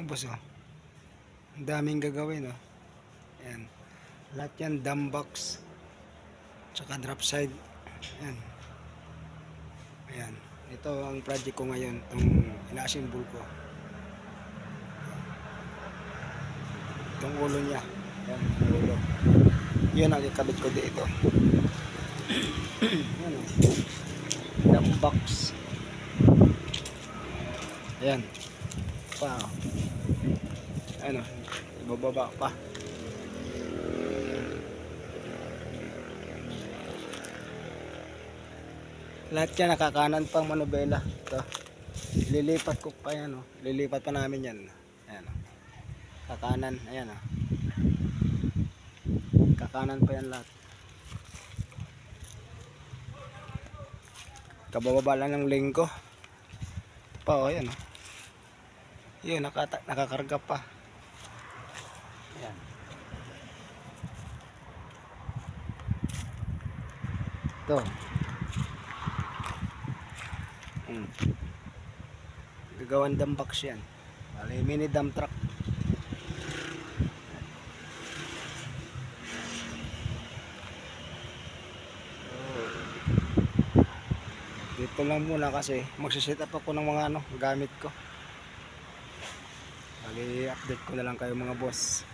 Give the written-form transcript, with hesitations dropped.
Yan boss oh. Ang daming gagawin oh. Yan. Lahat yan dam box. Tsaka drop side. Yan. Ayan. Ito ang project ko ngayon. Itong ina-assemble ko. Itong ulo niya. Yan. Ulo. Yun ang ikabit ko dito. Yan oh. Dam box. Ayan. Pa. Ano, ibababa pa. Lahat yan nakakanan pang manobela. Ito. Lilipat ko pa yan oh. Lilipat pa namin yan. Ayan oh. Kakanan, ayan oh. Kakanan pa yan lahat. Kabababa lang ng lingko. Pa oh, ayan oh. Yun, nakakarga pa. Ayan. Ito. Gagawan dump box yan. Bali, mini dump truck. Dito lang muna kasi magsiset up ako ng mga gamit ko. Bali, update ko na lang kayo mga boss.